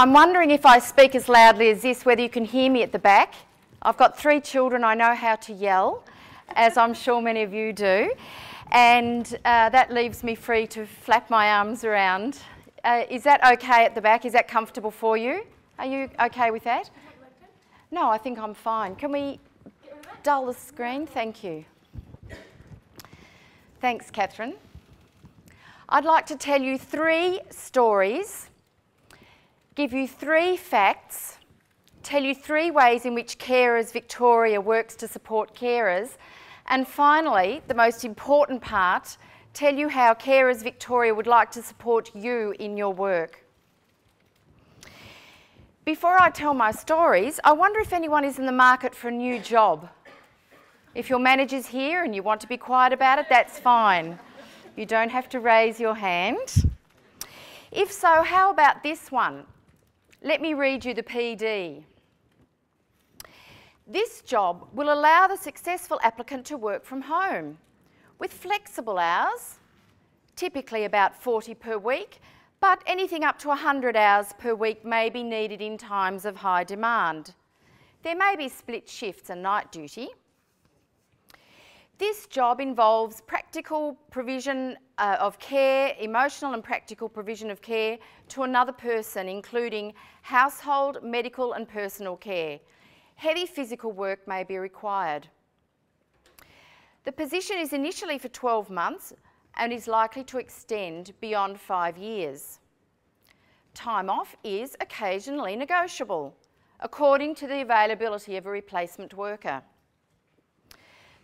I'm wondering if I speak as loudly as this, whether you can hear me at the back. I've got 3 children. I know how to yell, as I'm sure many of you do. And that leaves me free to flap my arms around. Is that okay at the back? Is that comfortable for you? Are you okay with that? No, I think I'm fine. Can we dull the screen? Thank you. Thanks, Catherine. I'd like to tell you 3 stories, give you 3 facts, tell you 3 ways in which Carers Victoria works to support carers, and finally, the most important part, tell you how Carers Victoria would like to support you in your work. Before I tell my stories, I wonder if anyone is in the market for a new job. If your manager's here and you want to be quiet about it, that's fine. You don't have to raise your hand. If so, how about this one? Let me read you the PD. This job will allow the successful applicant to work from home with flexible hours, typically about 40 per week, but anything up to 100 hours per week may be needed in times of high demand. There may be split shifts and night duty. This job involves practical provision of care, emotional and practical provision of care to another person, including household, medical and personal care. Heavy physical work may be required. The position is initially for 12 months and is likely to extend beyond 5 years. Time off is occasionally negotiable, according to the availability of a replacement worker.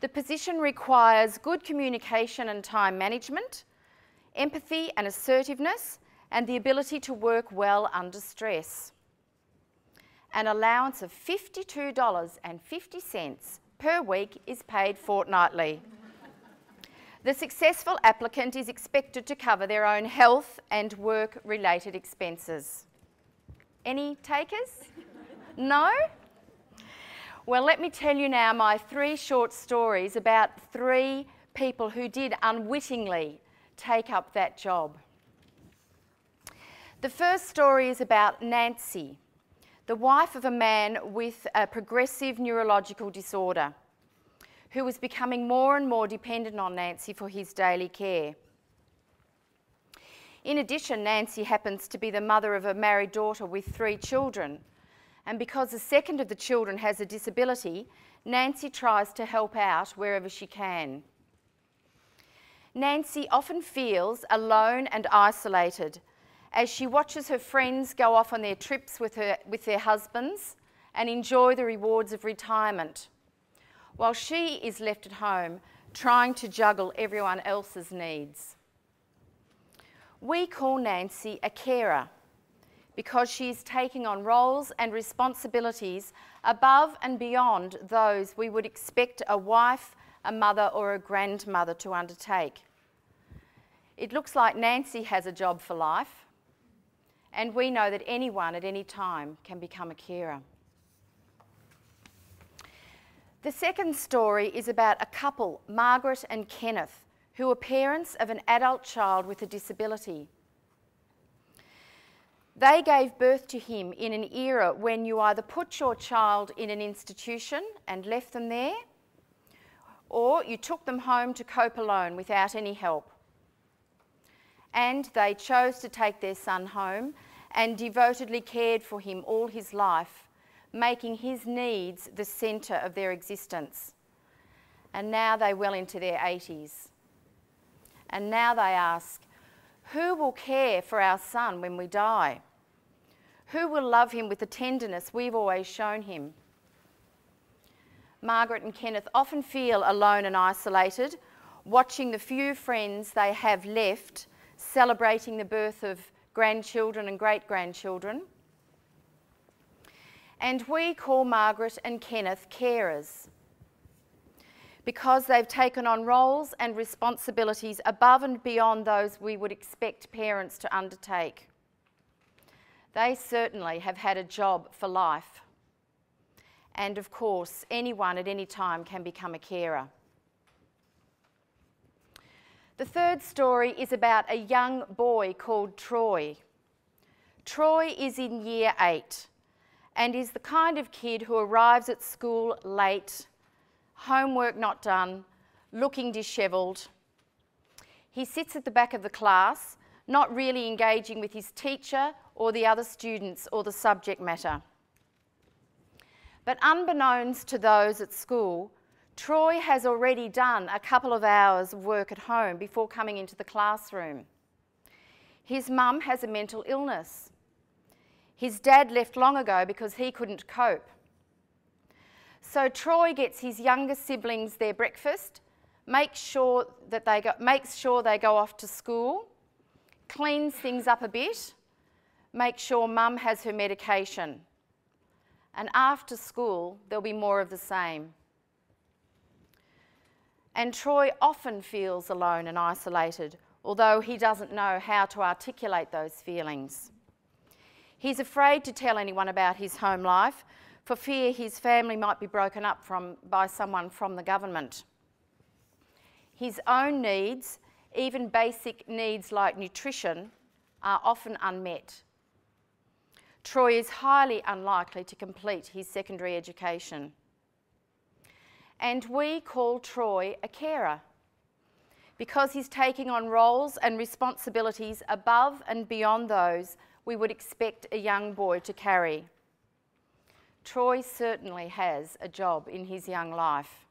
The position requires good communication and time management, empathy and assertiveness, and the ability to work well under stress. An allowance of $52.50 per week is paid fortnightly. The successful applicant is expected to cover their own health and work-related expenses. Any takers? No? Well, let me tell you now my 3 short stories about 3 people who did unwittingly take up that job. The first story is about Nancy, the wife of a man with a progressive neurological disorder, who was becoming more and more dependent on Nancy for his daily care. In addition, Nancy happens to be the mother of a married daughter with 3 children, and because the second of the children has a disability, Nancy tries to help out wherever she can. Nancy often feels alone and isolated as she watches her friends go off on their trips with their husbands and enjoy the rewards of retirement, while she is left at home trying to juggle everyone else's needs. We call Nancy a carer because she is taking on roles and responsibilities above and beyond those we would expect a wife, a mother or a grandmother to undertake. It looks like Nancy has a job for life, and we know that anyone at any time can become a carer. The second story is about a couple, Margaret and Kenneth, who are parents of an adult child with a disability. They gave birth to him in an era when you either put your child in an institution and left them there, or you took them home to cope alone without any help. And they chose to take their son home and devotedly cared for him all his life, making his needs the centre of their existence. And now they're well into their 80s. And now they ask, who will care for our son when we die? Who will love him with the tenderness we've always shown him? Margaret and Kenneth often feel alone and isolated, watching the few friends they have left celebrating the birth of grandchildren and great-grandchildren. And we call Margaret and Kenneth carers because they've taken on roles and responsibilities above and beyond those we would expect parents to undertake. They certainly have had a job for life. And of course, anyone at any time can become a carer. The third story is about a young boy called Troy. Troy is in year 8 and is the kind of kid who arrives at school late, homework not done, looking dishevelled. He sits at the back of the class, not really engaging with his teacher or the other students or the subject matter. But unbeknownst to those at school, Troy has already done a couple of hours of work at home before coming into the classroom. His mum has a mental illness. His dad left long ago because he couldn't cope. So Troy gets his younger siblings their breakfast, makes sure they go off to school, cleans things up a bit, makes sure mum has her medication. And after school, there'll be more of the same. And Troy often feels alone and isolated, although he doesn't know how to articulate those feelings. He's afraid to tell anyone about his home life for fear his family might be broken up by someone from the government. His own needs, even basic needs like nutrition, are often unmet. Troy is highly unlikely to complete his secondary education. And we call Troy a carer because he's taking on roles and responsibilities above and beyond those we would expect a young boy to carry. Troy certainly has a job in his young life.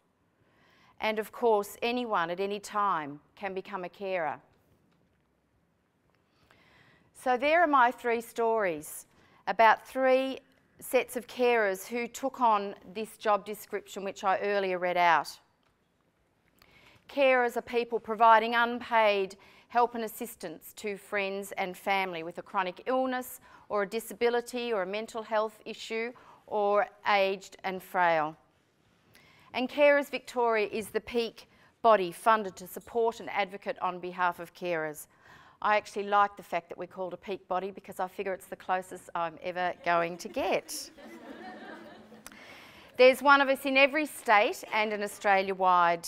And of course, anyone at any time can become a carer. So there are my 3 stories about 3 sets of carers who took on this job description which I earlier read out. Carers are people providing unpaid help and assistance to friends and family with a chronic illness or a disability or a mental health issue or aged and frail. And Carers Victoria is the peak body funded to support and advocate on behalf of carers. I actually like the fact that we're called a peak body because I figure it's the closest I'm ever going to get. There's one of us in every state and an Australia-wide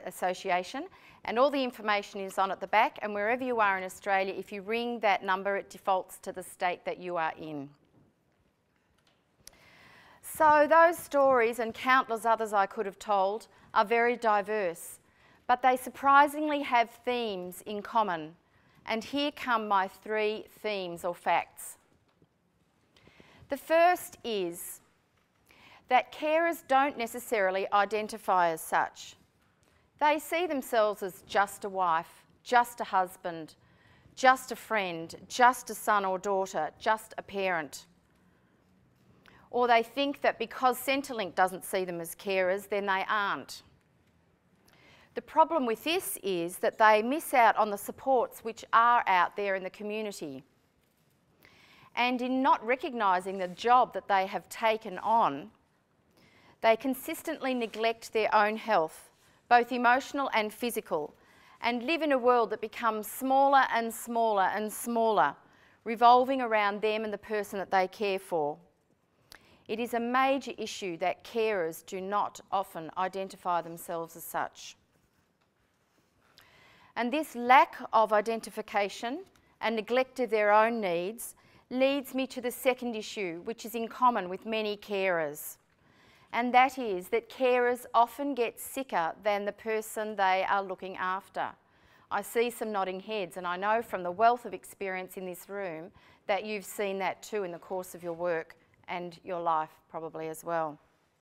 association, and all the information is on at the back, and wherever you are in Australia, if you ring that number, it defaults to the state that you are in. So those stories and countless others I could have told are very diverse, but they surprisingly have themes in common. And here come my 3 themes or facts. The first is that carers don't necessarily identify as such. They see themselves as just a wife, just a husband, just a friend, just a son or daughter, just a parent. Or they think that because Centrelink doesn't see them as carers, then they aren't. The problem with this is that they miss out on the supports which are out there in the community. And in not recognising the job that they have taken on, they consistently neglect their own health, both emotional and physical, and live in a world that becomes smaller and smaller and smaller, revolving around them and the person that they care for. It is a major issue that carers do not often identify themselves as such. And this lack of identification and neglect of their own needs leads me to the second issue, which is in common with many carers. And that is that carers often get sicker than the person they are looking after. I see some nodding heads, and I know from the wealth of experience in this room that you've seen that too in the course of your work and your life probably as well.